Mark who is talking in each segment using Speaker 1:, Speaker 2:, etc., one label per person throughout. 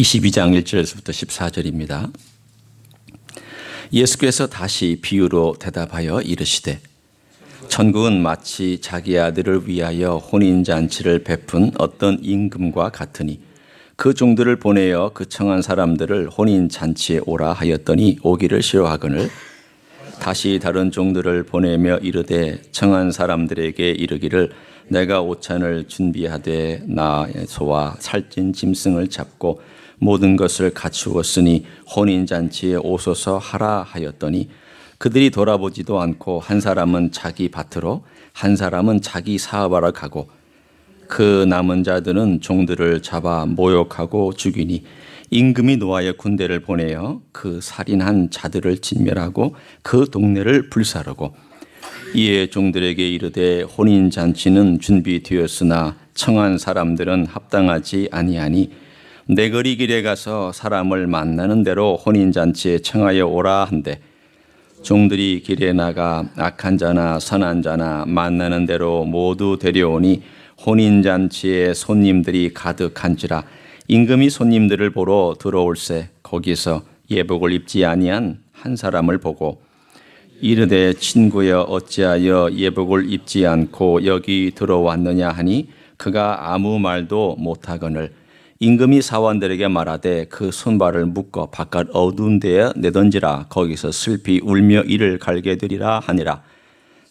Speaker 1: 22장 1절에서부터 14절입니다. 예수께서 다시 비유로 대답하여 이르시되 천국은 마치 자기 아들을 위하여 혼인잔치를 베푼 어떤 임금과 같으니 그 종들을 보내어 그 청한 사람들을 혼인잔치에 오라 하였더니 오기를 싫어하거늘 다시 다른 종들을 보내며 이르되 청한 사람들에게 이르기를 내가 오찬을 준비하되 나 소와 살찐 짐승을 잡고 모든 것을 갖추었으니 혼인잔치에 오소서 하라 하였더니 그들이 돌아보지도 않고 한 사람은 자기 밭으로 한 사람은 자기 사업하러 가고 그 남은 자들은 종들을 잡아 모욕하고 죽이니 임금이 노하여 군대를 보내어 그 살인한 자들을 진멸하고 그 동네를 불사르고 이에 종들에게 이르되 혼인잔치는 준비되었으나 청한 사람들은 합당하지 아니하니 내거리 길에 가서 사람을 만나는 대로 혼인잔치에 청하여 오라 한대 종들이 길에 나가 악한 자나 선한 자나 만나는 대로 모두 데려오니 혼인잔치에 손님들이 가득한지라 임금이 손님들을 보러 들어올새 거기서 예복을 입지 아니한 한 사람을 보고 이르되 친구여 어찌하여 예복을 입지 않고 여기 들어왔느냐 하니 그가 아무 말도 못하거늘 임금이 사원들에게 말하되 그 손발을 묶어 바깥 어두운 데에 내던지라 거기서 슬피 울며 이를 갈게 되리라 하니라.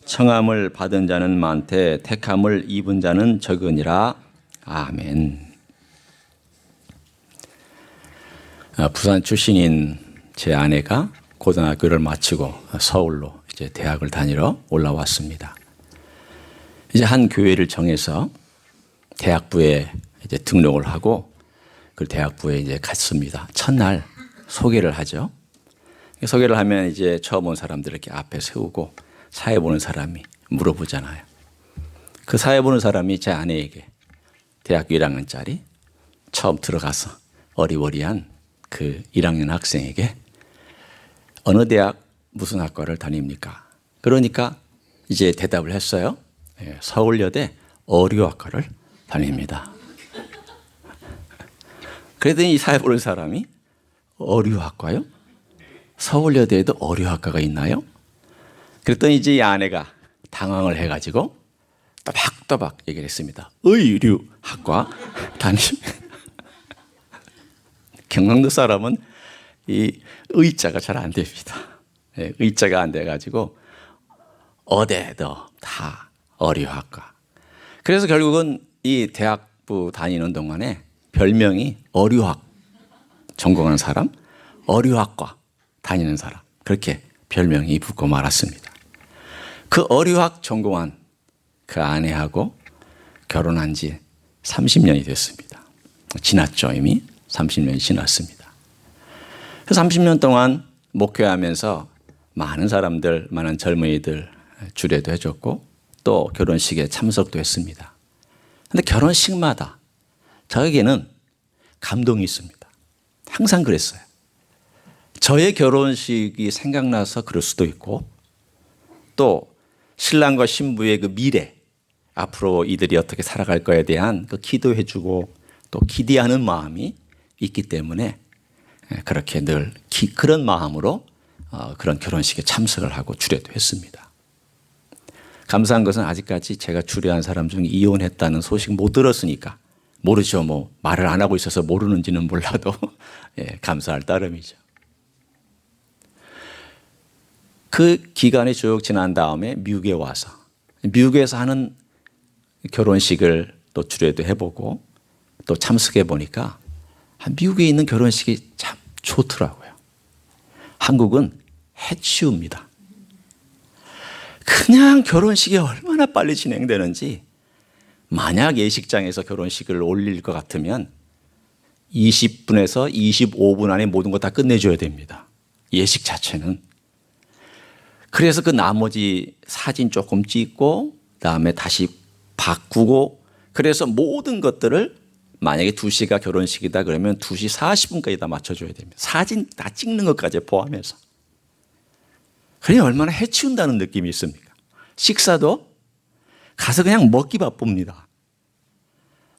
Speaker 1: 청함을 받은 자는 많되 택함을 입은 자는 적으니라. 아멘. 부산 출신인 제 아내가 고등학교를 마치고 서울로 이제 대학을 다니러 올라왔습니다. 이제 한 교회를 정해서 대학부에 이제 등록을 하고 그 대학부에 이제 갔습니다. 첫날 소개를 하죠. 소개를 하면 이제 처음 온 사람들을 이렇게 앞에 세우고 사회 보는 사람이 물어보잖아요. 그 사회 보는 사람이 제 아내에게 대학교 1학년짜리 처음 들어가서 어리버리한 그 1학년 학생에게 어느 대학 무슨 학과를 다닙니까? 그러니까 이제 대답을 했어요. 서울여대 어류학과를 다닙니다. 그랬더니 이 사회 보는 사람이 어류학과요? 서울여대에도 어류학과가 있나요? 그랬더니 이제 이 아내가 당황을 해가지고 또박또박 얘기를 했습니다. 의류학과 다닙니다. 경상도 사람은 이 의자가 잘 안 됩니다. 의자가 안 돼가지고 어디에도 다 어류학과. 그래서 결국은 이 대학부 다니는 동안에 별명이 어류학 전공하는 사람, 어류학과 다니는 사람 그렇게 별명이 붙고 말았습니다. 그 어류학 전공한 그 아내하고 결혼한 지 30년이 됐습니다. 지났죠. 이미 30년이 지났습니다. 그 30년 동안 목회하면서 많은 사람들, 많은 젊은이들 주례도 해줬고 또 결혼식에 참석도 했습니다. 그런데 결혼식마다 저에게는 감동이 있습니다. 항상 그랬어요. 저의 결혼식이 생각나서 그럴 수도 있고 또 신랑과 신부의 그 미래 앞으로 이들이 어떻게 살아갈 거에 대한 그 기도해주고 또 기대하는 마음이 있기 때문에 그렇게 늘 그런 마음으로 그런 결혼식에 참석을 하고 주례도 했습니다. 감사한 것은 아직까지 제가 주례한 사람 중에 이혼했다는 소식 못 들었으니까 모르죠. 뭐 말을 안 하고 있어서 모르는지는 몰라도 감사할 따름이죠. 그 기간이 쭉 지난 다음에 미국에 와서 미국에서 하는 결혼식을 또 주례도 해보고 또 참석해 보니까 미국에 있는 결혼식이 참 좋더라고요. 한국은 해치웁니다. 그냥 결혼식이 얼마나 빨리 진행되는지 만약 예식장에서 결혼식을 올릴 것 같으면 20분에서 25분 안에 모든 거 다 끝내줘야 됩니다. 예식 자체는. 그래서 그 나머지 사진 조금 찍고 그다음에 다시 바꾸고 그래서 모든 것들을 만약에 2시가 결혼식이다 그러면 2시 40분까지 다 맞춰줘야 됩니다. 사진 다 찍는 것까지 포함해서. 그러니 얼마나 해치운다는 느낌이 있습니까? 식사도 가서 그냥 먹기 바쁩니다.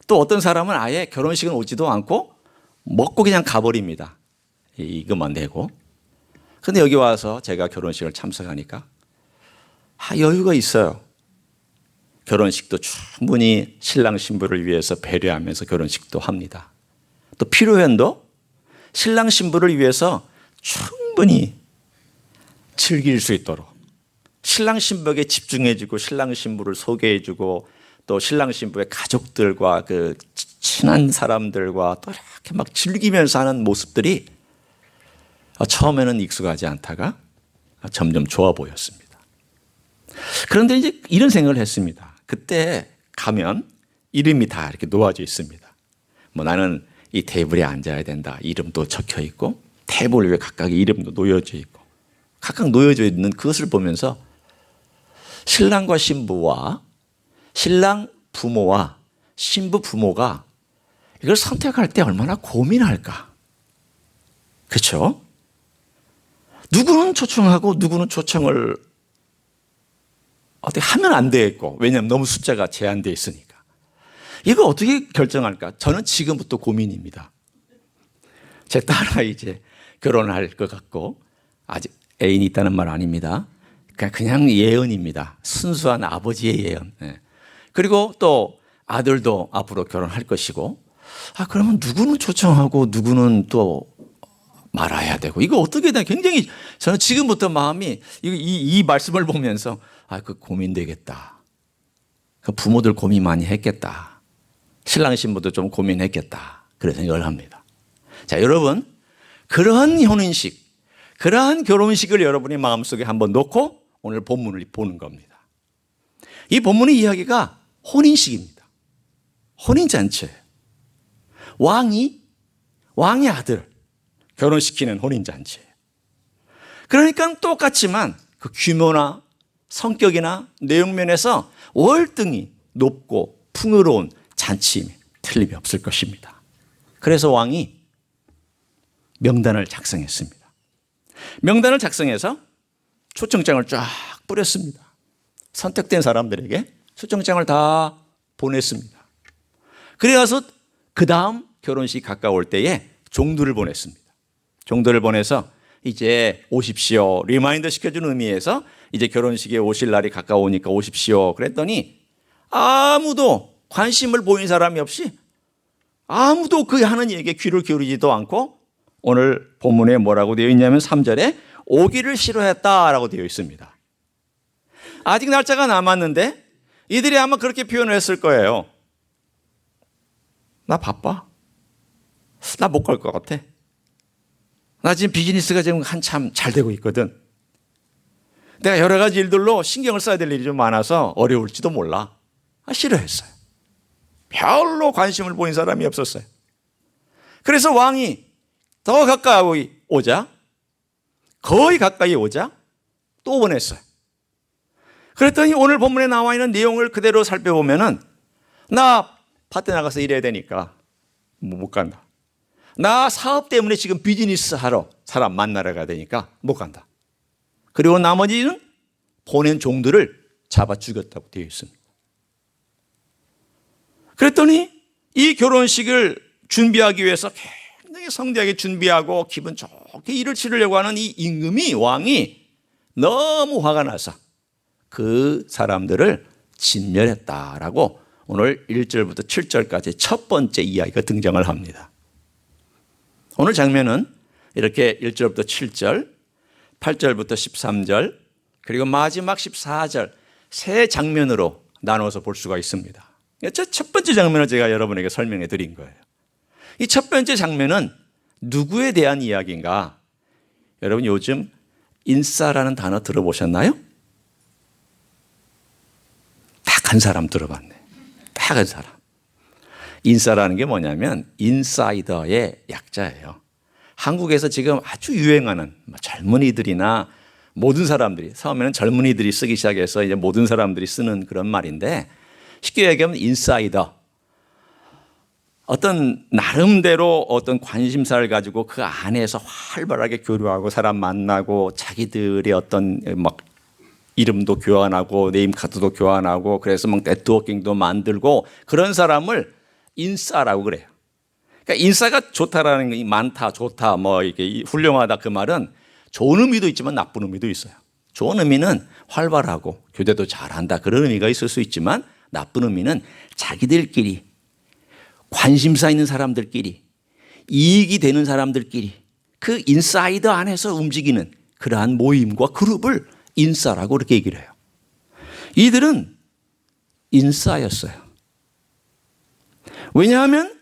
Speaker 1: 또 어떤 사람은 아예 결혼식은 오지도 않고 먹고 그냥 가버립니다. 이것만 내고. 근데 여기 와서 제가 결혼식을 참석하니까 여유가 있어요. 결혼식도 충분히 신랑 신부를 위해서 배려하면서 결혼식도 합니다. 또 필요현도 신랑 신부를 위해서 충분히 즐길 수 있도록 신랑 신부에게 집중해주고 신랑 신부를 소개해주고 또 신랑 신부의 가족들과 그 친한 사람들과 또 이렇게 막 즐기면서 하는 모습들이 처음에는 익숙하지 않다가 점점 좋아 보였습니다. 그런데 이제 이런 생각을 했습니다. 그때 가면 이름이 다 이렇게 놓아져 있습니다. 뭐 나는 이 테이블에 앉아야 된다. 이름도 적혀 있고 테이블 위에 각각의 이름도 놓여져 있고 각각 놓여져 있는 그것을 보면서 신랑과 신부와 신랑 부모와 신부 부모가 이걸 선택할 때 얼마나 고민할까? 그렇죠? 누구는 초청하고 누구는 초청을 어떻게 하면 안 되겠고 왜냐하면 너무 숫자가 제한되어 있으니까 이거 어떻게 결정할까? 저는 지금부터 고민입니다. 제 딸아이 이제 결혼할 것 같고 아직 애인이 있다는 말 아닙니다. 그냥 예언입니다. 순수한 아버지의 예언. 그리고 또 아들도 앞으로 결혼할 것이고 그러면 누구는 초청하고 누구는 또 말아야 되고 이거 어떻게 돼? 굉장히 저는 지금부터 마음이 이 말씀을 보면서 그 고민되겠다. 부모들 고민 많이 했겠다. 신랑 신부도 좀 고민했겠다. 그런 생각을 합니다. 자, 여러분 그러한 혼인식, 그러한 결혼식을 여러분의 마음속에 한번 놓고 오늘 본문을 보는 겁니다. 이 본문의 이야기가 혼인식입니다. 혼인잔치예요. 왕의 아들 결혼시키는 혼인잔치예요. 그러니까 똑같지만 그 규모나 성격이나 내용면에서 월등히 높고 풍요로운 잔치임에 틀림이 없을 것입니다. 그래서 왕이 명단을 작성했습니다. 명단을 작성해서 초청장을 쫙 뿌렸습니다. 선택된 사람들에게 초청장을 다 보냈습니다. 그래서 그 다음 결혼식이 가까울 때에 종두를 보냈습니다. 종두를 보내서 이제 오십시오. 리마인더 시켜주는 의미에서 이제 결혼식에 오실 날이 가까우니까 오십시오. 그랬더니 아무도 관심을 보인 사람이 없이 아무도 그 하는 얘기에 귀를 기울이지도 않고 오늘 본문에 뭐라고 되어 있냐면 3절에 오기를 싫어했다라고 되어 있습니다. 아직 날짜가 남았는데 이들이 아마 그렇게 표현을 했을 거예요. 나 바빠. 나 못 갈 것 같아. 나 지금 비즈니스가 지금 한참 잘 되고 있거든. 내가 여러 가지 일들로 신경을 써야 될 일이 좀 많아서 어려울지도 몰라. 싫어했어요. 별로 관심을 보인 사람이 없었어요. 그래서 왕이 더 가까이 오자, 거의 가까이 오자 또 보냈어요. 그랬더니 오늘 본문에 나와 있는 내용을 그대로 살펴보면은 나 밭에 나가서 일해야 되니까 못 간다. 나 사업 때문에 지금 비즈니스 하러 사람 만나러 가야 되니까 못 간다. 그리고 나머지는 보낸 종들을 잡아 죽였다고 되어 있습니다. 그랬더니 이 결혼식을 준비하기 위해서 굉장히 성대하게 준비하고 기분 좋게 일을 치르려고 하는 이 임금이 왕이 너무 화가 나서 그 사람들을 진멸했다라고 오늘 1절부터 7절까지 첫 번째 이야기가 등장을 합니다. 오늘 장면은 이렇게 1절부터 7절, 8절부터 13절, 그리고 마지막 14절 세 장면으로 나눠서 볼 수가 있습니다. 첫 번째 장면을 제가 여러분에게 설명해 드린 거예요. 이 첫 번째 장면은 누구에 대한 이야기인가? 여러분 요즘 인싸라는 단어 들어보셨나요? 딱 한 사람 들어봤네. 딱 한 사람. 인싸라는 게 뭐냐면 인사이더의 약자예요. 한국에서 지금 아주 유행하는 젊은이들이나 모든 사람들이, 처음에는 젊은이들이 쓰기 시작해서 이제 모든 사람들이 쓰는 그런 말인데 쉽게 얘기하면 인사이더. 어떤 나름대로 어떤 관심사를 가지고 그 안에서 활발하게 교류하고 사람 만나고 자기들의 어떤 막 이름도 교환하고 네임카드도 교환하고 그래서 막 네트워킹도 만들고 그런 사람을 인싸라고 그래요. 그러니까 인싸가 좋다라는 게 많다, 좋다, 뭐 이게 훌륭하다 그 말은 좋은 의미도 있지만 나쁜 의미도 있어요. 좋은 의미는 활발하고 교대도 잘한다 그런 의미가 있을 수 있지만 나쁜 의미는 자기들끼리 관심사 있는 사람들끼리 이익이 되는 사람들끼리 그 인사이더 안에서 움직이는 그러한 모임과 그룹을 인싸라고 그렇게 얘기를 해요. 이들은 인싸였어요. 왜냐하면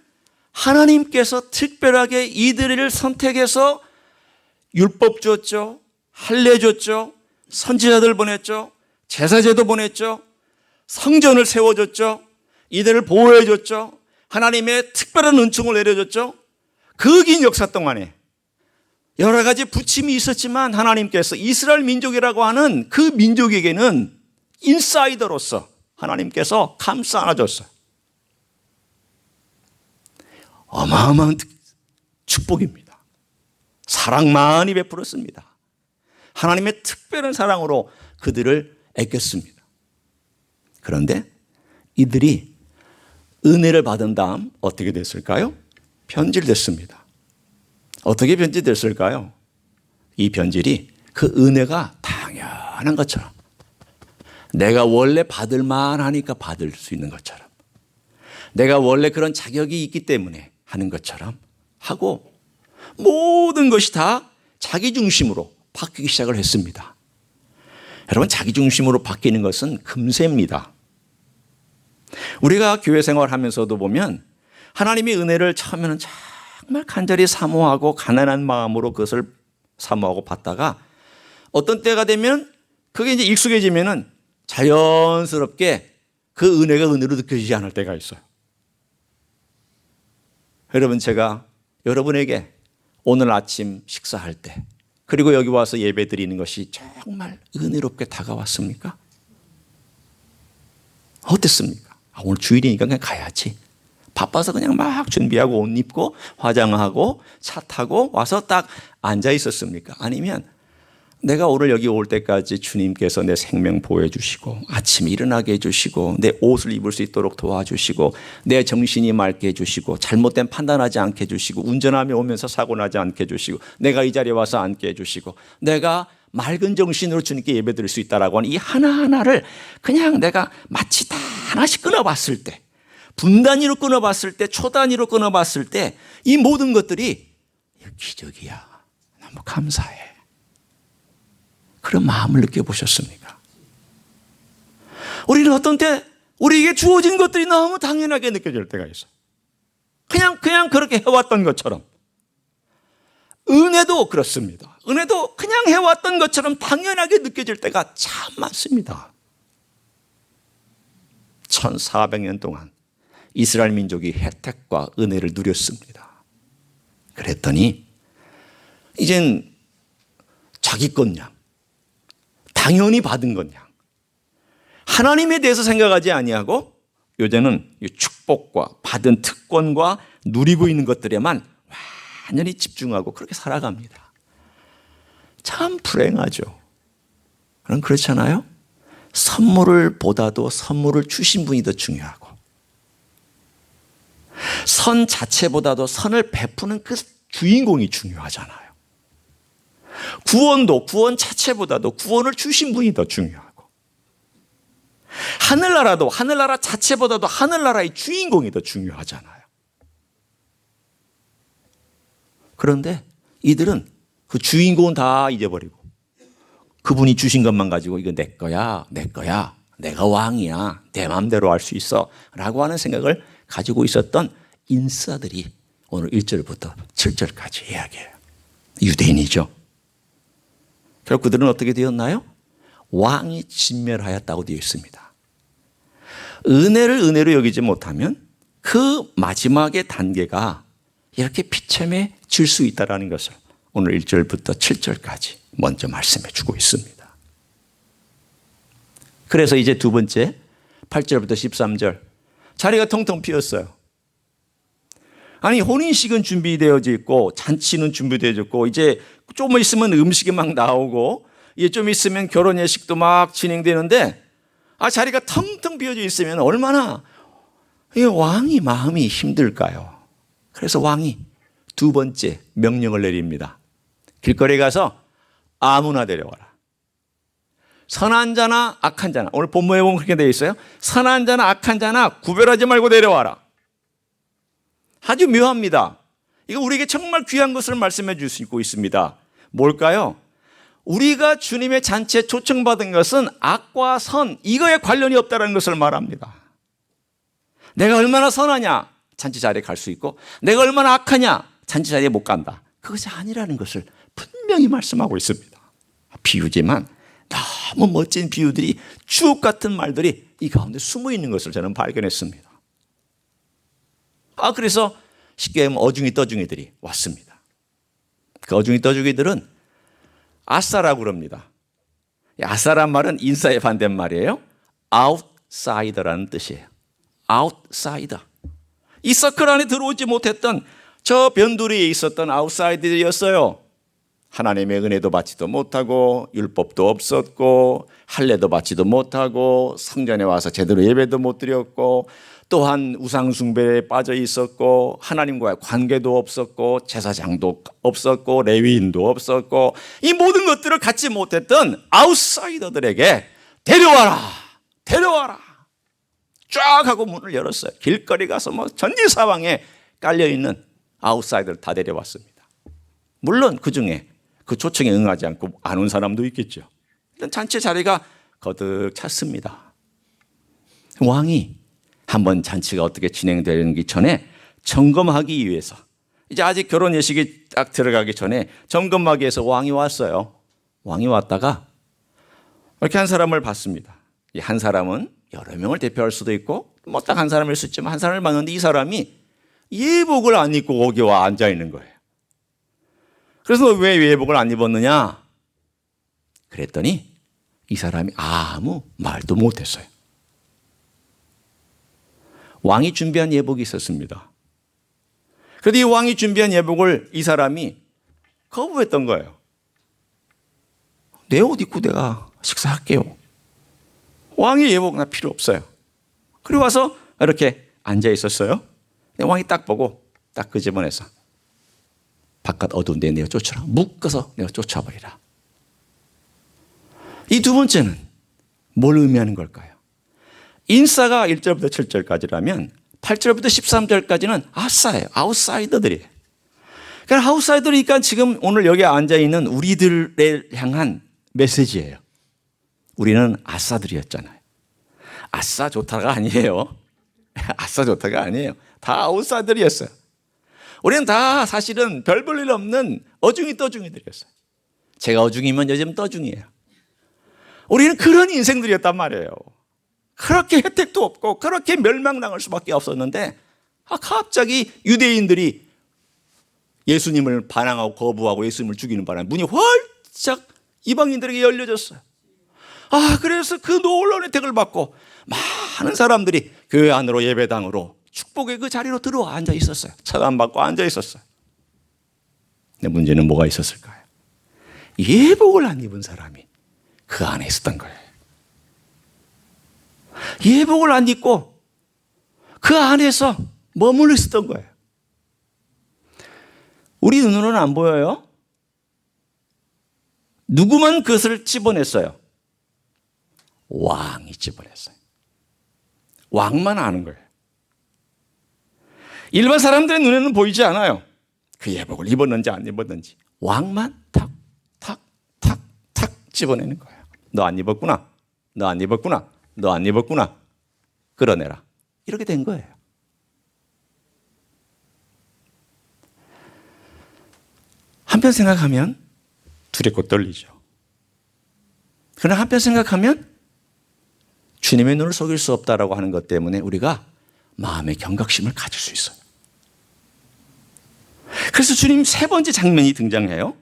Speaker 1: 하나님께서 특별하게 이들을 선택해서 율법 줬죠. 할례 줬죠. 선지자들 보냈죠. 제사제도 보냈죠. 성전을 세워줬죠. 이들을 보호해줬죠. 하나님의 특별한 은총을 내려줬죠. 그 긴 역사 동안에 여러 가지 부침이 있었지만 하나님께서 이스라엘 민족이라고 하는 그 민족에게는 인사이더로서 하나님께서 감싸 안아줬어요. 어마어마한 축복입니다. 사랑 많이 베풀었습니다. 하나님의 특별한 사랑으로 그들을 애꼈습니다. 그런데 이들이 은혜를 받은 다음 어떻게 됐을까요? 변질됐습니다. 어떻게 변질됐을까요? 이 변질이 그 은혜가 당연한 것처럼 내가 원래 받을 만하니까 받을 수 있는 것처럼 내가 원래 그런 자격이 있기 때문에 하는 것처럼 하고 모든 것이 다 자기 중심으로 바뀌기 시작을 했습니다. 여러분, 자기 중심으로 바뀌는 것은 금세입니다. 우리가 교회 생활하면서도 보면 하나님의 은혜를 처음에는 정말 간절히 사모하고 가난한 마음으로 그것을 사모하고 받다가 어떤 때가 되면 그게 이제 익숙해지면은 자연스럽게 그 은혜가 은혜로 느껴지지 않을 때가 있어요. 여러분, 제가 여러분에게 오늘 아침 식사할 때 그리고 여기 와서 예배 드리는 것이 정말 은혜롭게 다가왔습니까? 어땠습니까? 오늘 주일이니까 그냥 가야지. 바빠서 그냥 막 준비하고 옷 입고 화장하고 차 타고 와서 딱 앉아 있었습니까? 아니면 내가 오늘 여기 올 때까지 주님께서 내 생명 보호해 주시고 아침에 일어나게 해주시고 내 옷을 입을 수 있도록 도와주시고 내 정신이 맑게 해주시고 잘못된 판단하지 않게 해주시고 운전하며 오면서 사고 나지 않게 해주시고 내가 이 자리에 와서 앉게 해주시고 내가 맑은 정신으로 주님께 예배드릴 수 있다라고 하는 이 하나하나를 그냥 내가 마치 다 하나씩 끊어봤을 때 분단위로 끊어봤을 때 초단위로 끊어봤을 때 이 모든 것들이 기적이야. 너무 감사해. 그런 마음을 느껴보셨습니까? 우리는 어떤 때 우리에게 주어진 것들이 너무 당연하게 느껴질 때가 있어요. 그냥 그렇게 해왔던 것처럼. 은혜도 그렇습니다. 은혜도 그냥 해왔던 것처럼 당연하게 느껴질 때가 참 많습니다. 1400년 동안 이스라엘 민족이 혜택과 은혜를 누렸습니다. 그랬더니 이젠 자기 것냥 당연히 받은 것냥 하나님에 대해서 생각하지 아니하고 요새는 축복과 받은 특권과 누리고 있는 것들에만 완전히 집중하고 그렇게 살아갑니다. 참 불행하죠. 그럼 그렇잖아요. 선물을 보다도 선물을 주신 분이 더 중요하고 선 자체보다도 선을 베푸는 그 주인공이 중요하잖아요. 구원도 구원 자체보다도 구원을 주신 분이 더 중요하고 하늘나라도 하늘나라 자체보다도 하늘나라의 주인공이 더 중요하잖아요. 그런데 이들은 그 주인공은 다 잊어버리고 그분이 주신 것만 가지고 이거 내 거야, 내 거야, 내가 왕이야, 내 마음대로 할 수 있어 라고 하는 생각을 가지고 있었던 인싸들이 오늘 1절부터 7절까지 이야기해요. 유대인이죠. 결국 그들은 어떻게 되었나요? 왕이 진멸하였다고 되어 있습니다. 은혜를 은혜로 여기지 못하면 그 마지막의 단계가 이렇게 비참해질 수 있다는 것을 오늘 1절부터 7절까지 먼저 말씀해 주고 있습니다. 그래서 이제 두 번째 8절부터 13절 자리가 텅텅 비었어요. 아니 혼인식은 준비되어져 있고 잔치는 준비되어져 있고 이제 좀 있으면 음식이 막 나오고 이제 좀 있으면 결혼 예식도 막 진행되는데 자리가 텅텅 비어져 있으면 얼마나 이 왕이 마음이 힘들까요? 그래서 왕이 두 번째 명령을 내립니다. 길거리에 가서 아무나 데려와라. 선한 자나 악한 자나, 오늘 본문에 보면 그렇게 되어 있어요. 선한 자나 악한 자나 구별하지 말고 데려와라. 아주 묘합니다. 이거 우리에게 정말 귀한 것을 말씀해 주시고 있습니다. 뭘까요? 우리가 주님의 잔치에 초청받은 것은 악과 선, 이거에 관련이 없다는 것을 말합니다. 내가 얼마나 선하냐, 잔치 자리에 갈 수 있고, 내가 얼마나 악하냐, 잔치 자리에 못 간다. 그것이 아니라는 것을 분명히 말씀하고 있습니다. 비유지만 너무 멋진 비유들이, 주옥 같은 말들이 이 가운데 숨어 있는 것을 저는 발견했습니다. 그래서 쉽게 하면 어중이 떠중이들이 왔습니다. 그 어중이 떠중이들은 아싸라고 그럽니다. 아싸란 말은 인싸의 반대말이에요. 아웃사이더라는 뜻이에요. 아웃사이더. 이 서클 안에 들어오지 못했던 저 변두리에 있었던 아웃사이더였어요. 하나님의 은혜도 받지도 못하고 율법도 없었고 할례도 받지도 못하고 성전에 와서 제대로 예배도 못 드렸고 또한 우상 숭배에 빠져 있었고 하나님과의 관계도 없었고 제사장도 없었고 레위인도 없었고 이 모든 것들을 갖지 못했던 아웃사이더들에게 데려와라, 데려와라 쫙 하고 문을 열었어요. 길거리 가서 뭐 전지사방에 깔려있는 아웃사이더를 다 데려왔습니다. 물론 그중에 그 초청에 응하지 않고 안 온 사람도 있겠죠. 일단 잔치 자리가 거듭 찼습니다. 왕이 한번 잔치가 어떻게 진행되기 전에 점검하기 위해서, 이제 아직 결혼 예식이 딱 들어가기 전에 점검하기 위해서 왕이 왔어요. 왕이 왔다가 이렇게 한 사람을 봤습니다. 이 한 사람은 여러 명을 대표할 수도 있고 뭐 딱 한 사람일 수 있지만 한 사람을 봤는데 이 사람이 예복을 안 입고 거기 와 앉아 있는 거예요. 그래서 왜 예복을 안 입었느냐? 그랬더니 이 사람이 아무 말도 못했어요. 왕이 준비한 예복이 있었습니다. 그런데 이 왕이 준비한 예복을 이 사람이 거부했던 거예요. 내 옷 입고 내가 식사할게요. 왕의 예복 나 필요 없어요. 그리고 와서 이렇게 앉아 있었어요. 왕이 딱 보고 딱 끄집어내서 바깥 어두운 데 내가 쫓아라. 묶어서 내가 쫓아버리라. 이 두 번째는 뭘 의미하는 걸까요? 인싸가 1절부터 7절까지라면 8절부터 13절까지는 아싸예요. 아웃사이더들이에요. 그러니까 아웃사이더니까 지금 오늘 여기 앉아있는 우리들을 향한 메시지예요. 우리는 아싸들이었잖아요. 아싸 좋다가 아니에요. 아싸 좋다가 아니에요. 다 아웃사이더였어요. 우리는 다 사실은 별 볼 일 없는 어중이 떠중이들이었어요. 제가 어중이면 요즘 떠중이에요. 우리는 그런 인생들이었단 말이에요. 그렇게 혜택도 없고 그렇게 멸망당할 수밖에 없었는데 갑자기 유대인들이 예수님을 반항하고 거부하고 예수님을 죽이는 바람에 문이 활짝 이방인들에게 열려졌어요. 그래서 그 놀라운 혜택을 받고 많은 사람들이 교회 안으로 예배당으로 축복의 그 자리로 들어와 앉아 있었어요. 차단받고 앉아 있었어요. 근데 문제는 뭐가 있었을까요? 예복을 안 입은 사람이 그 안에 있었던 거예요. 예복을 안 입고 그 안에서 머물러 있었던 거예요. 우리 눈으로는 안 보여요. 누구만 그것을 집어냈어요? 왕이 집어냈어요. 왕만 아는 거예요. 일반 사람들의 눈에는 보이지 않아요. 그 예복을 입었는지 안 입었는지. 왕만 탁, 탁, 탁, 탁 집어내는 거예요. 너 안 입었구나. 너 안 입었구나. 너 안 입었구나. 끌어내라. 이렇게 된 거예요. 한편 생각하면 두렵고 떨리죠. 그러나 한편 생각하면 주님의 눈을 속일 수 없다라고 하는 것 때문에 우리가 마음의 경각심을 가질 수 있어요. 그래서 주님 세 번째 장면이 등장해요.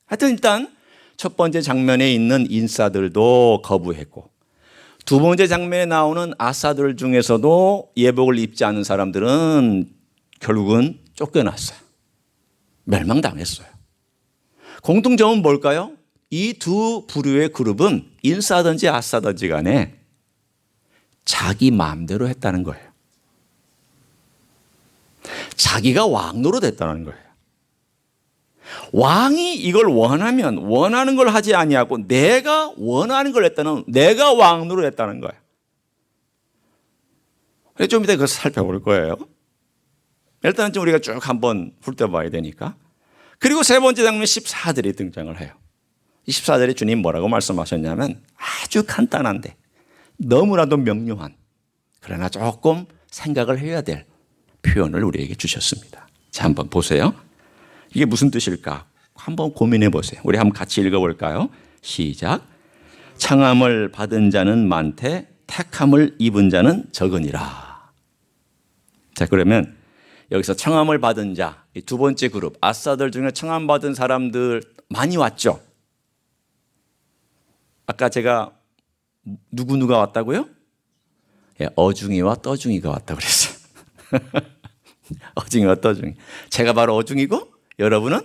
Speaker 1: 하여튼 일단 첫 번째 장면에 있는 인싸들도 거부했고 두 번째 장면에 나오는 아싸들 중에서도 예복을 입지 않은 사람들은 결국은 쫓겨났어요. 멸망당했어요. 공통점은 뭘까요? 이 두 부류의 그룹은 인싸든지 아싸든지 간에 자기 마음대로 했다는 거예요. 자기가 왕 노릇했다는 거예요. 왕이 이걸 원하면 원하는 걸 하지 아니하고 내가 원하는 걸 했다는, 내가 왕 노릇했다는 거예요. 그래서 좀 이따 그걸 살펴볼 거예요. 일단은 좀 우리가 쭉 한번 훑어봐야 되니까. 그리고 세 번째 장면 14절이 등장을 해요. 이 14절에 주님 뭐라고 말씀하셨냐면 아주 간단한데 너무나도 명료한, 그러나 조금 생각을 해야 될 표현을 우리에게 주셨습니다. 자, 한번 보세요. 이게 무슨 뜻일까? 한번 고민해 보세요. 우리 한번 같이 읽어볼까요? 시작. 청함을 받은 자는 많되 택함을 입은 자는 적으니라. 자, 그러면 여기서 청함을 받은 자, 이 두 번째 그룹, 아싸들 중에 청함 받은 사람들 많이 왔죠. 아까 제가 누가 왔다고요? 예, 어중이와 떠중이가 왔다고 그랬어요. 어중이와 떠중이. 제가 바로 어중이고 여러분은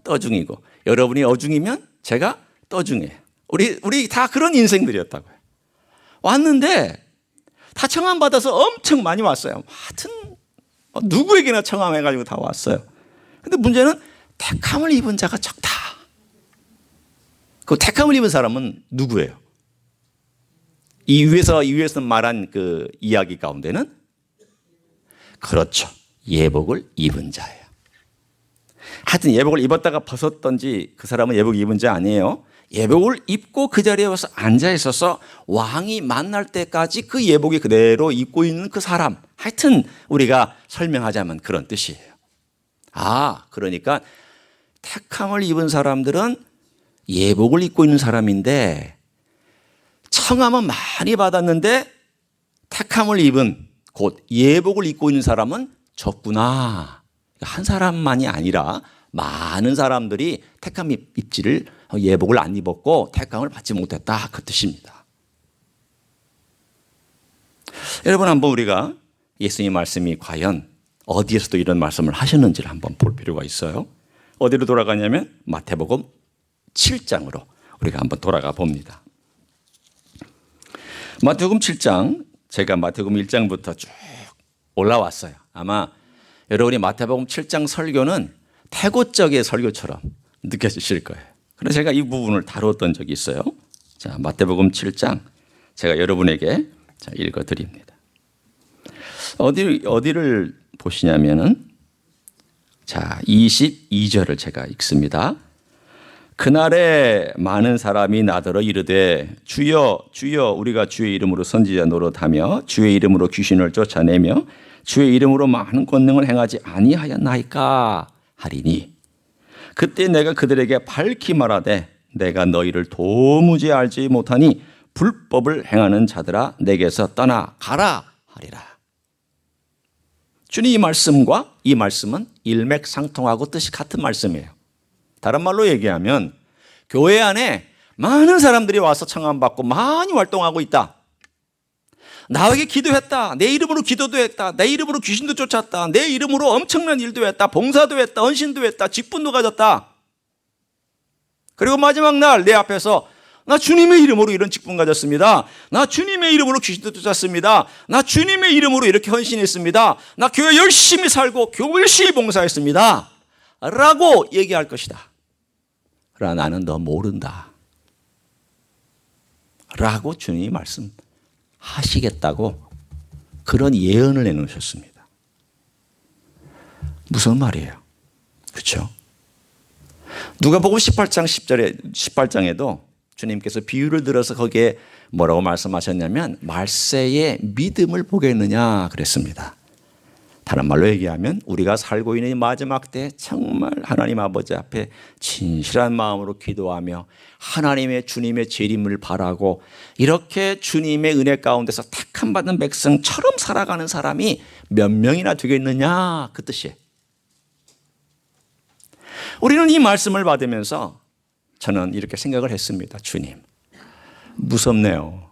Speaker 1: 떠중이고, 여러분이 어중이면 제가 떠중이에요. 우리 다 그런 인생들이었다고요. 왔는데 다 청함 받아서 엄청 많이 왔어요. 하여튼 누구에게나 청함해가지고 다 왔어요. 근데 문제는 택함을 입은 자가 적다. 그 택함을 입은 사람은 누구예요? 이 위에서 말한 그 이야기 가운데는 그렇죠. 예복을 입은 자예요. 하여튼 예복을 입었다가 벗었던지 그 사람은 예복을 입은 자 아니에요. 예복을 입고 그 자리에 와서 앉아 있어서 왕이 만날 때까지 그 예복이 그대로 입고 있는 그 사람. 하여튼 우리가 설명하자면 그런 뜻이에요. 아, 그러니까 택함을 입은 사람들은 예복을 입고 있는 사람인데 청함은 많이 받았는데 택함을 입은, 곧 예복을 입고 있는 사람은 적구나. 한 사람만이 아니라 많은 사람들이 택함 입지를, 예복을 안 입었고 택함을 받지 못했다, 그 뜻입니다. 여러분, 한번 우리가 예수님 말씀이 과연 어디에서도 이런 말씀을 하셨는지를 한번 볼 필요가 있어요. 어디로 돌아가냐면 마태복음 7장으로 우리가 한번 돌아가 봅니다. 마태복음 7장, 제가 마태복음 1장부터 쭉 올라왔어요. 아마 여러분이 마태복음 7장 설교는 태고적의 설교처럼 느껴지실 거예요. 그래서 제가 이 부분을 다뤘던 적이 있어요. 자, 마태복음 7장 제가 여러분에게 읽어드립니다. 어디를 보시냐면은, 자, 22절을 제가 읽습니다. 그날에 많은 사람이 나더러 이르되 주여 주여 우리가 주의 이름으로 선지자 노릇하며 주의 이름으로 귀신을 쫓아내며 주의 이름으로 많은 권능을 행하지 아니하였나이까 하리니, 그때 내가 그들에게 밝히 말하되 내가 너희를 도무지 알지 못하니 불법을 행하는 자들아 내게서 떠나가라 하리라. 주님 이 말씀과 이 말씀은 일맥상통하고 뜻이 같은 말씀이에요. 다른 말로 얘기하면 교회 안에 많은 사람들이 와서 청함받고 많이 활동하고 있다. 나에게 기도했다. 내 이름으로 기도도 했다. 내 이름으로 귀신도 쫓았다. 내 이름으로 엄청난 일도 했다. 봉사도 했다. 헌신도 했다. 직분도 가졌다. 그리고 마지막 날 내 앞에서 나 주님의 이름으로 이런 직분 가졌습니다. 나 주님의 이름으로 귀신도 쫓았습니다. 나 주님의 이름으로 이렇게 헌신했습니다. 나 교회 열심히 살고 교회 열심히 봉사했습니다. 라고 얘기할 것이다. 그러나 나는 너 모른다. 라고 주님이 말씀하시겠다고 그런 예언을 내놓으셨습니다. 무슨 말이에요? 그렇죠? 누가복음 18장 10절에 18장에도 주님께서 비유를 들어서 거기에 뭐라고 말씀하셨냐면 말세의 믿음을 보겠느냐 그랬습니다. 다른 말로 얘기하면 우리가 살고 있는 이 마지막 때 정말 하나님 아버지 앞에 진실한 마음으로 기도하며 하나님의 주님의 재림을 바라고 이렇게 주님의 은혜 가운데서 택함 받은 백성처럼 살아가는 사람이 몇 명이나 되겠느냐 그 뜻이에요. 우리는 이 말씀을 받으면서 저는 이렇게 생각을 했습니다. 주님, 무섭네요.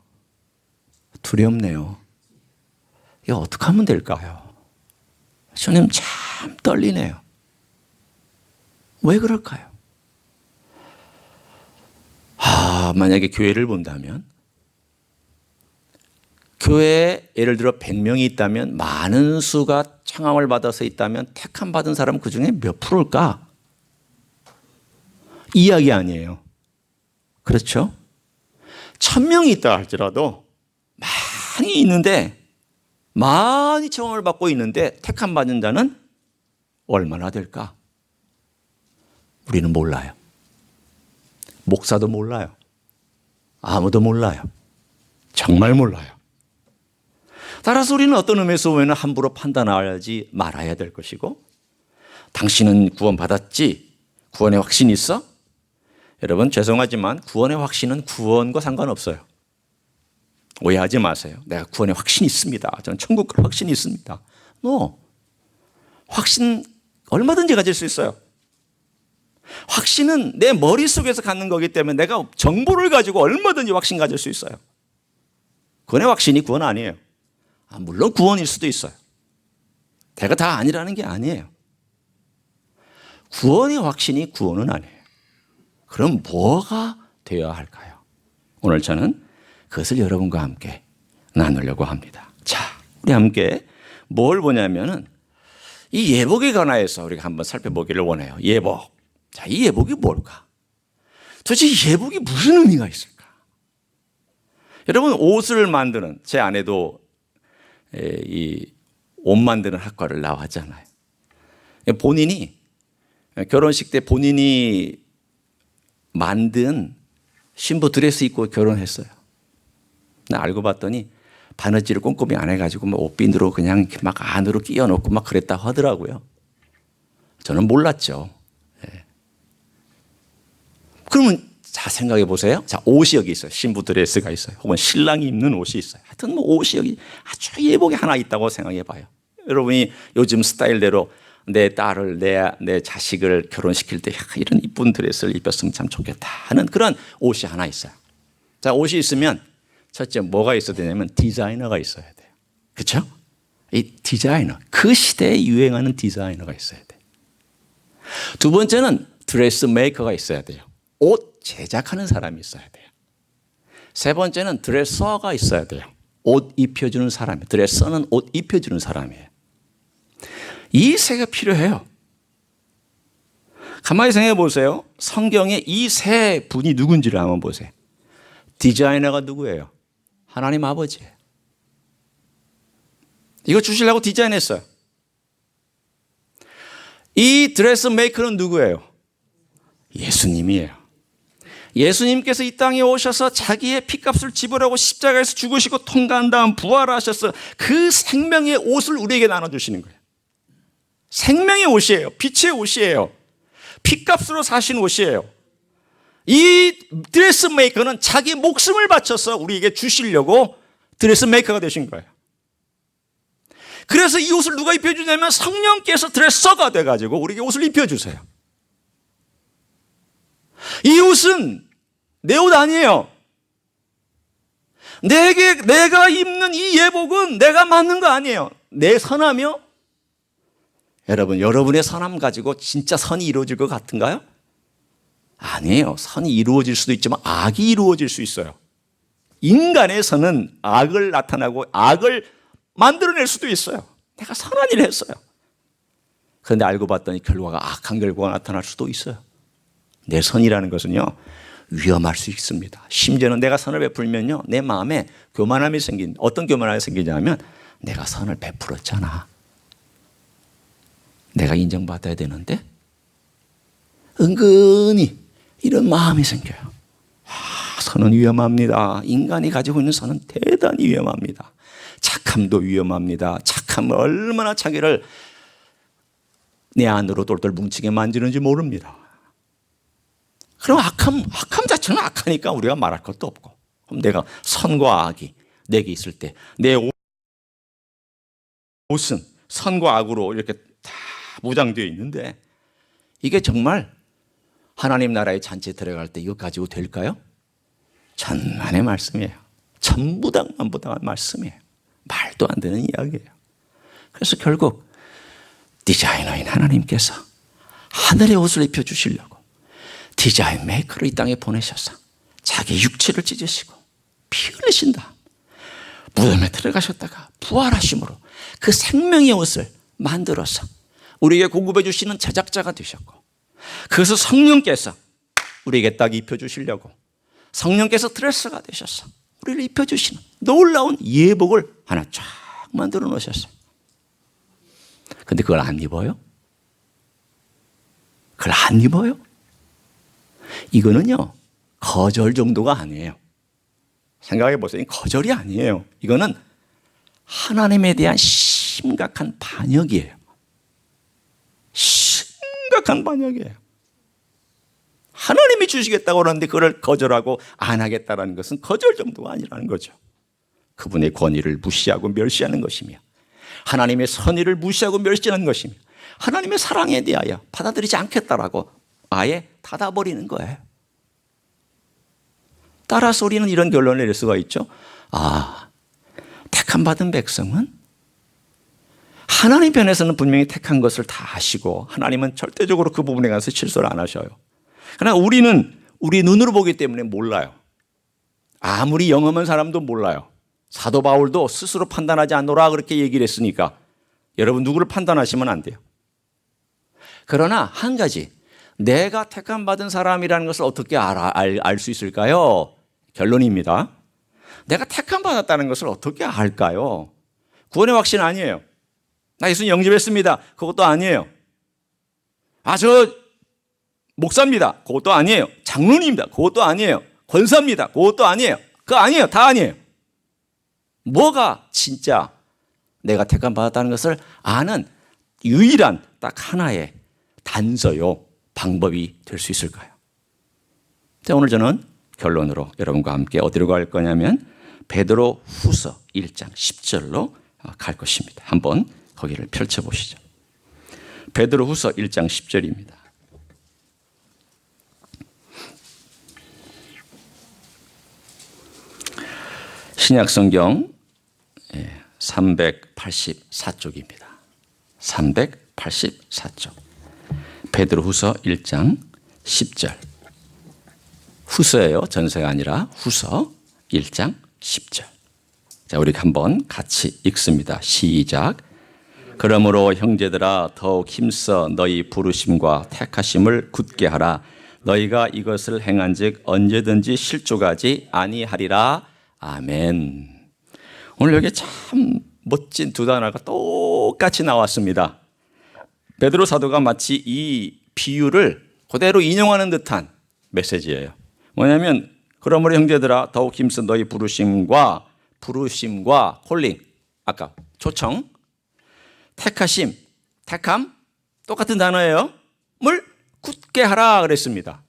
Speaker 1: 두렵네요. 이거 어떻게 하면 될까요? 주님 참 떨리네요. 왜 그럴까요? 만약에 교회를 본다면 교회에 예를 들어 100명이 있다면 많은 수가 청함을 받아서 있다면 택함 받은 사람은 그중에 몇 프로일까? 이야기 아니에요. 그렇죠? 1000명이 있다 할지라도 많이 있는데 많이 청함을 받고 있는데 택함 받은 자는 얼마나 될까? 우리는 몰라요. 목사도 몰라요. 아무도 몰라요. 정말 몰라요. 따라서 우리는 어떤 의미에서 보면 함부로 판단하지 말아야 될 것이고, 당신은 구원받았지? 구원의 확신이 있어? 여러분 죄송하지만 구원의 확신은 구원과 상관없어요. 오해하지 마세요. 내가 구원의 확신이 있습니다. 저는 천국 갈 확신이 있습니다. No. 확신 얼마든지 가질 수 있어요. 확신은 내 머릿속에서 갖는 거기 때문에 내가 정보를 가지고 얼마든지 확신 가질 수 있어요. 구원의 확신이 구원 아니에요. 물론 구원일 수도 있어요. 내가 다 아니라는 게 아니에요. 구원의 확신이 구원은 아니에요. 그럼 뭐가 되어야 할까요? 오늘 저는 그것을 여러분과 함께 나누려고 합니다. 자, 우리 함께 뭘 보냐면은 이 예복에 관하여서 우리가 한번 살펴보기를 원해요. 예복. 자, 이 예복이 뭘까? 도대체 이 예복이 무슨 의미가 있을까? 여러분 옷을 만드는, 제 아내도 이 옷 만드는 학과를 나왔잖아요. 본인이 결혼식 때 본인이 만든 신부 드레스 입고 결혼했어요. 나 알고 봤더니 바느질을 꼼꼼히 안 해가지고 막 옷비누로 그냥 막 안으로 끼워 넣고 막 그랬다 하더라고요. 저는 몰랐죠. 예. 그러면 자, 생각해 보세요. 자, 옷이 여기 있어요. 신부 드레스가 있어요. 혹은 신랑이 입는 옷이 있어요. 하여튼 뭐 옷이 여기 아주 예복이 하나 있다고 생각해 봐요. 여러분이 요즘 스타일대로 내 딸을, 내 자식을 결혼시킬 때 이런 이쁜 드레스를 입혔으면 참 좋겠다 하는 그런 옷이 하나 있어요. 자, 옷이 있으면 첫째 뭐가 있어야 되냐면 디자이너가 있어야 돼요. 그렇죠? 이 디자이너, 그 시대에 유행하는 디자이너가 있어야 돼요. 두 번째는 드레스 메이커가 있어야 돼요. 옷 제작하는 사람이 있어야 돼요. 세 번째는 드레서가 있어야 돼요. 옷 입혀주는 사람이에요. 드레서는 옷 입혀주는 사람이에요. 이 세가 필요해요. 가만히 생각해 보세요. 성경에 이 세 분이 누군지를 한번 보세요. 디자이너가 누구예요? 하나님 아버지예요. 이거 주시려고 디자인했어요. 이 드레스 메이커는 누구예요? 예수님이에요. 예수님께서 이 땅에 오셔서 자기의 피값을 지불하고 십자가에서 죽으시고 통과한 다음 부활하셔서 그 생명의 옷을 우리에게 나눠주시는 거예요. 생명의 옷이에요. 빛의 옷이에요. 피값으로 사신 옷이에요. 이 드레스 메이커는 자기 목숨을 바쳐서 우리에게 주시려고 드레스 메이커가 되신 거예요. 그래서 이 옷을 누가 입혀주냐면 성령께서 드레서가 돼가지고 우리에게 옷을 입혀주세요. 이 옷은 내 옷 아니에요. 내가 입는 이 예복은 내가 맞는 거 아니에요. 내 선하며 여러분의 선함 가지고 진짜 선이 이루어질 것 같은가요? 아니에요. 선이 이루어질 수도 있지만 악이 이루어질 수 있어요. 인간의 선은 악을 나타나고 악을 만들어낼 수도 있어요. 내가 선한 일을 했어요. 그런데 알고 봤더니 결과가 악한 결과가 나타날 수도 있어요. 내 선이라는 것은요, 위험할 수 있습니다. 심지어는 내가 선을 베풀면요, 내 마음에 교만함이 어떤 교만함이 생기냐면 내가 선을 베풀었잖아. 내가 인정받아야 되는데 은근히 이런 마음이 생겨요. 선은 위험합니다. 인간이 가지고 있는 선은 대단히 위험합니다. 착함도 위험합니다. 착함은 얼마나 자기를 내 안으로 똘똘 뭉치게 만지는지 모릅니다. 그럼 악함 자체는 악하니까 우리가 말할 것도 없고, 그럼 내가 선과 악이 내게 있을 때 내 옷은 선과 악으로 이렇게 다 무장되어 있는데 이게 정말 하나님 나라의 잔치에 들어갈 때 이거 가지고 될까요? 천만의 말씀이에요. 천부당만부당한 말씀이에요. 말도 안 되는 이야기예요. 그래서 결국 디자이너인 하나님께서 하늘의 옷을 입혀주시려고 디자인 메이커를 이 땅에 보내셔서 자기 육체를 찢으시고 피 흘리신다. 무덤에 들어가셨다가 부활하심으로 그 생명의 옷을 만들어서 우리에게 공급해 주시는 제작자가 되셨고, 그래서 성령께서 우리에게 딱 입혀주시려고 성령께서 드레스가 되셔서 우리를 입혀주시는 놀라운 예복을 하나 쫙 만들어 놓으셨어요. 근데 그걸 안 입어요? 그걸 안 입어요? 이거는요, 거절 정도가 아니에요. 생각해 보세요. 거절이 아니에요. 이거는 하나님에 대한 심각한 반역이에요. 심각한 반역이에요. 하나님이 주시겠다고 그러는데 그걸 거절하고 안 하겠다는 것은 거절 정도가 아니라는 거죠. 그분의 권위를 무시하고 멸시하는 것이며, 하나님의 선의를 무시하고 멸시하는 것이며, 하나님의 사랑에 대하여 받아들이지 않겠다라고 아예 닫아버리는 거예요. 따라서 우리는 이런 결론을 내릴 수가 있죠. 택함 받은 백성은 하나님 편에서는 분명히 택한 것을 다 아시고 하나님은 절대적으로 그 부분에 관해서 실수를 안 하셔요. 그러나 우리는 우리 눈으로 보기 때문에 몰라요. 아무리 영험한 사람도 몰라요. 사도 바울도 스스로 판단하지 않노라 그렇게 얘기를 했으니까 여러분 누구를 판단하시면 안 돼요. 그러나 한 가지, 내가 택함 받은 사람이라는 것을 어떻게 알 수 있을까요? 결론입니다. 내가 택함 받았다는 것을 어떻게 알까요? 구원의 확신 아니에요. 나 예수님 영접했습니다. 그것도 아니에요. 저 목사입니다. 그것도 아니에요. 장로님입니다. 그것도 아니에요. 권사입니다. 그것도 아니에요. 그거 아니에요. 다 아니에요. 뭐가 진짜 내가 택함 받았다는 것을 아는 유일한 딱 하나의 단서요, 방법이 될 수 있을까요? 자, 오늘 저는 결론으로 여러분과 함께 어디로 갈 거냐면 베드로 후서 1장 10절로 갈 것입니다. 한번 거기를 펼쳐보시죠. 베드로 후서 1장 10절입니다. 신약성경 384쪽입니다. 384쪽. 베드로 후서 1장 10절. 후서예요. 전서가 아니라 후서 1장 10절. 자, 우리 한번 같이 읽습니다. 시작. 그러므로 형제들아 더욱 힘써 너희 부르심과 택하심을 굳게 하라. 너희가 이것을 행한즉 언제든지 실족하지 아니하리라. 아멘. 오늘 여기 참 멋진 두 단어가 똑같이 나왔습니다. 베드로 사도가 마치 이 비유를 그대로 인용하는 듯한 메시지예요. 뭐냐면 그러므로 형제들아 더욱 힘써 너희 부르심과 콜링, 아까 초청, 택하심, 택함 똑같은 단어예요. 물 굳게 하라 그랬습니다.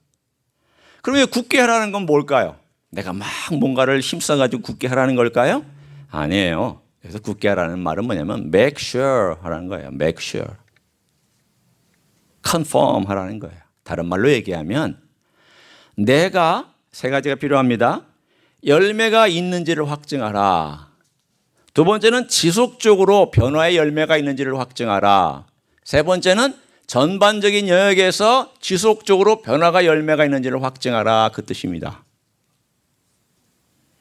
Speaker 1: 그러면 굳게 하라는 건 뭘까요? 내가 막 뭔가를 힘써가지고 굳게 하라는 걸까요? 아니에요. 그래서 굳게 하라는 말은 뭐냐면 make sure 하라는 거예요. make sure. confirm 하라는 거예요. 다른 말로 얘기하면 내가 세 가지가 필요합니다. 열매가 있는지를 확증하라. 두 번째는 지속적으로 변화의 열매가 있는지를 확증하라. 세 번째는 전반적인 영역에서 지속적으로 변화가 열매가 있는지를 확증하라. 그 뜻입니다.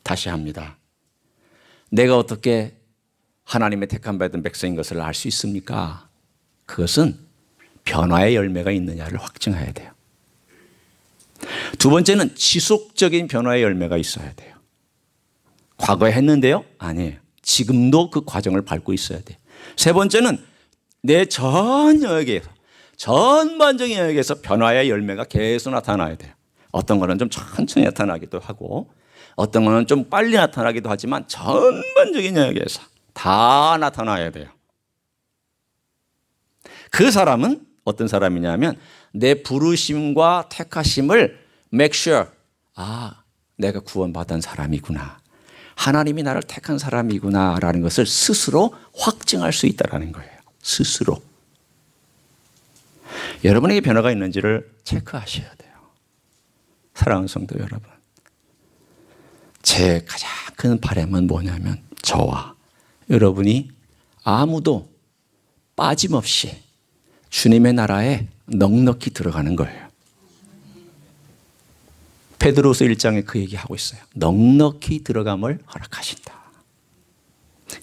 Speaker 1: 다시 합니다. 내가 어떻게 하나님의 택함 받은 백성인 것을 알 수 있습니까? 그것은 변화의 열매가 있느냐를 확증해야 돼요. 두 번째는 지속적인 변화의 열매가 있어야 돼요. 과거에 했는데요? 아니에요. 지금도 그 과정을 밟고 있어야 돼요. 세 번째는 내 전 영역에서, 전반적인 영역에서 변화의 열매가 계속 나타나야 돼요. 어떤 거는 좀 천천히 나타나기도 하고 어떤 거는 좀 빨리 나타나기도 하지만 전반적인 영역에서 다 나타나야 돼요. 그 사람은 어떤 사람이냐면 내 부르심과 택하심을 make sure, 내가 구원받은 사람이구나, 하나님이 나를 택한 사람이구나 라는 것을 스스로 확증할 수 있다는 거예요. 스스로. 여러분에게 변화가 있는지를 체크하셔야 돼요. 사랑하는 성도 여러분, 제 가장 큰 바람은 뭐냐면 저와 여러분이 아무도 빠짐없이 주님의 나라에 넉넉히 들어가는 거예요. 베드로서 1장에 그 얘기하고 있어요. 넉넉히 들어감을 허락하신다.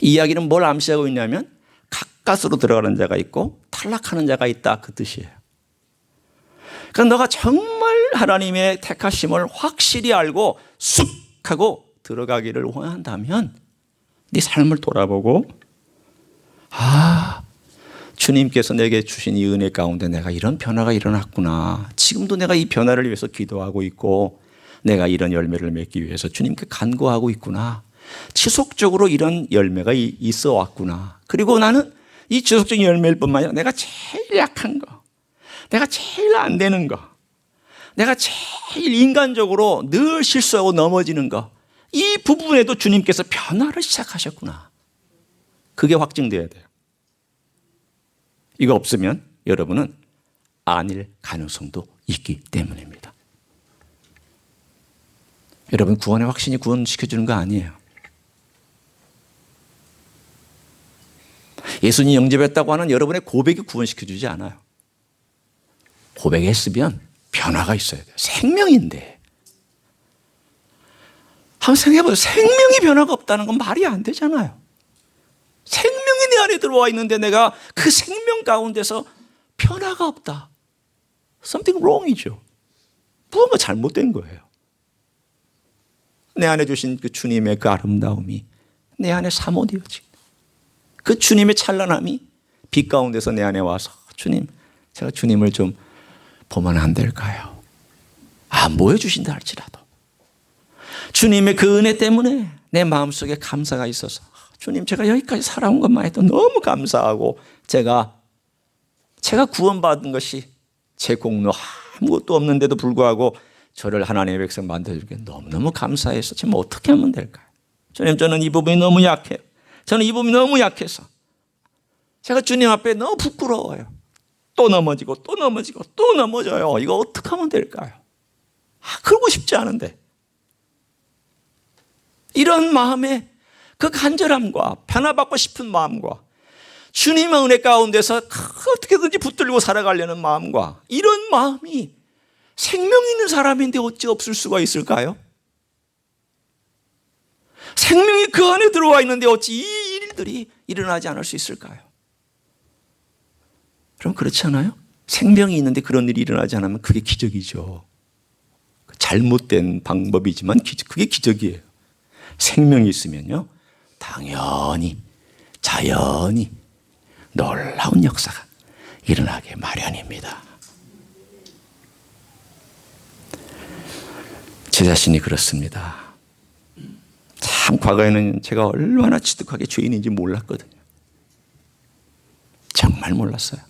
Speaker 1: 이 이야기는 뭘 암시하고 있냐면 가까스로 들어가는 자가 있고 탈락하는 자가 있다, 그 뜻이에요. 그러니까 너가 정말 하나님의 택하심을 확실히 알고 쑥 하고 들어가기를 원한다면 네 삶을 돌아보고, 주님께서 내게 주신 이 은혜 가운데 내가 이런 변화가 일어났구나. 지금도 내가 이 변화를 위해서 기도하고 있고 내가 이런 열매를 맺기 위해서 주님께 간구하고 있구나. 지속적으로 이런 열매가 있어 왔구나. 그리고 나는 이 지속적인 열매일 뿐만 아니라 내가 제일 약한 거, 내가 제일 안 되는 거, 내가 제일 인간적으로 늘 실수하고 넘어지는 거, 이 부분에도 주님께서 변화를 시작하셨구나. 그게 확증돼야 돼요. 이거 없으면 여러분은 아닐 가능성도 있기 때문입니다. 여러분, 구원의 확신이 구원시켜주는 거 아니에요. 예수님 영접했다고 하는 여러분의 고백이 구원시켜주지 않아요. 고백했으면 변화가 있어야 돼요. 생명인데. 한번 생각해보세요. 생명이 변화가 없다는 건 말이 안 되잖아요. 생명이 내 안에 들어와 있는데 내가 그 생명 가운데서 변화가 없다. Something wrong이죠. 무언가 잘못된 거예요. 내 안에 주신 그 주님의 그 아름다움이 내 안에 사모되어지고, 그 주님의 찬란함이 빛 가운데서 내 안에 와서, 주님, 제가 주님을 좀 보면 안 될까요? 안 보여주신다 할지라도 주님의 그 은혜 때문에 내 마음속에 감사가 있어서, 주님, 제가 여기까지 살아온 것만 해도 너무 감사하고, 제가 구원받은 것이 제 공로 아무것도 없는데도 불구하고 저를 하나님의 백성 만들어주기에 너무너무 감사해서 지금 어떻게 하면 될까요? 주님, 저는 이 부분이 너무 약해요. 저는 이 부분이 너무 약해서 제가 주님 앞에 너무 부끄러워요. 또 넘어지고 또 넘어지고 또 넘어져요. 이거 어떻게 하면 될까요? 그러고 싶지 않은데. 이런 마음에 그 간절함과 변화받고 싶은 마음과 주님의 은혜 가운데서 어떻게든지 붙들고 살아가려는 마음과 이런 마음이 생명 있는 사람인데 어찌 없을 수가 있을까요? 생명이 그 안에 들어와 있는데 어찌 이 일들이 일어나지 않을 수 있을까요? 그럼 그렇지 않아요? 생명이 있는데 그런 일이 일어나지 않으면 그게 기적이죠. 잘못된 방법이지만 그게 기적이에요. 생명이 있으면요, 당연히 자연히 놀라운 역사가 일어나게 마련입니다. 제 자신이 그렇습니다. 참 과거에는 제가 얼마나 지독하게 죄인인지 몰랐거든요. 정말 몰랐어요.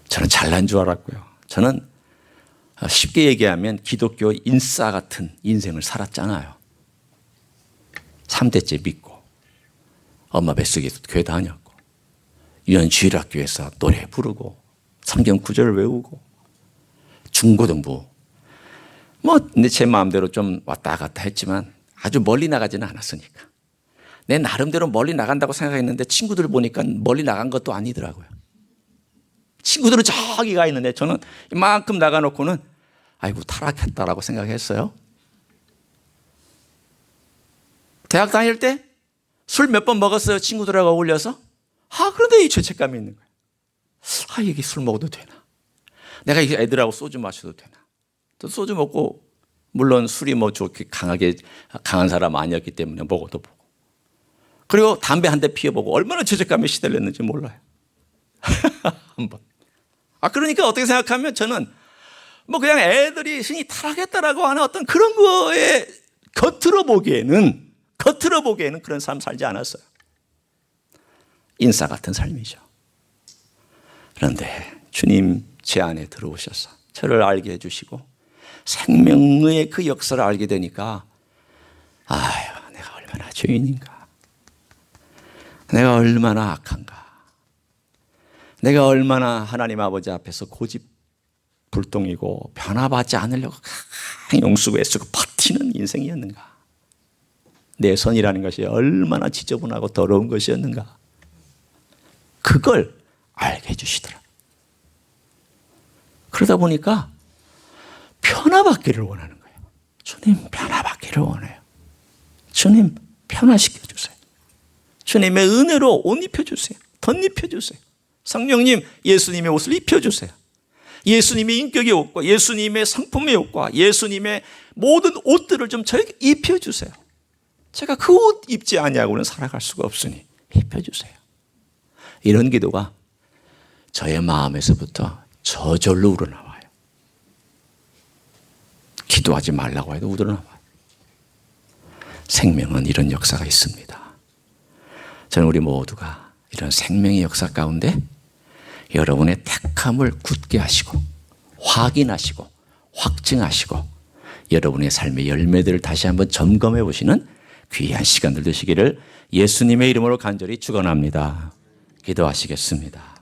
Speaker 1: 저는 잘난 줄 알았고요. 저는 쉽게 얘기하면 기독교 인싸 같은 인생을 살았잖아요. 3대째 믿고 엄마 뱃속에서 교회 다녔고 유년주일학교에서 노래 부르고 성경 구절 외우고 중고등부 근데 제 마음대로 좀 왔다 갔다 했지만 아주 멀리 나가지는 않았으니까 내 나름대로 멀리 나간다고 생각했는데 친구들 보니까 멀리 나간 것도 아니더라고요. 친구들은 저기 가 있는데 저는 이만큼 나가놓고는 아이고 타락했다라고 생각했어요. 대학 다닐 때 술 몇 번 먹었어요. 친구들하고 어울려서. 그런데 이 죄책감이 있는 거예요. 이게 술 먹어도 되나? 내가 이 애들하고 소주 마셔도 되나? 또 소주 먹고, 물론 술이 좋게 강한 사람 아니었기 때문에 먹어도 보고. 그리고 담배 한 대 피워보고 얼마나 죄책감에 시달렸는지 몰라요. 한번. 그러니까 어떻게 생각하면 저는 그냥 애들이 신이 타락했다라고 하는 어떤 그런 거에 겉으로 보기에는 그런 삶 살지 않았어요. 인싸 같은 삶이죠. 그런데 주님 제 안에 들어오셔서 저를 알게 해주시고 생명의 그 역사를 알게 되니까 내가 얼마나 죄인인가, 내가 얼마나 악한가, 내가 얼마나 하나님 아버지 앞에서 고집불통이고 변화받지 않으려고 용수고 애쓰고 버티는 인생이었는가, 내 선이라는 것이 얼마나 지저분하고 더러운 것이었는가, 그걸 알게 해주시더라. 그러다 보니까 변화받기를 원하는 거예요. 주님, 변화받기를 원해요. 주님, 변화시켜주세요. 주님의 은혜로 옷 입혀주세요. 덧입혀주세요. 성령님, 예수님의 옷을 입혀주세요. 예수님의 인격의 옷과 예수님의 성품의 옷과 예수님의 모든 옷들을 좀 저에게 입혀주세요. 제가 그 옷 입지 아니하고는 살아갈 수가 없으니 입혀주세요. 이런 기도가 저의 마음에서부터 저절로 우러나와요. 기도하지 말라고 해도 우러나와요. 생명은 이런 역사가 있습니다. 저는 우리 모두가 이런 생명의 역사 가운데 여러분의 택함을 굳게 하시고 확인하시고 확증하시고 여러분의 삶의 열매들을 다시 한번 점검해 보시는 귀한 시간들 되시기를 예수님의 이름으로 간절히 축원합니다. 기도하시겠습니다.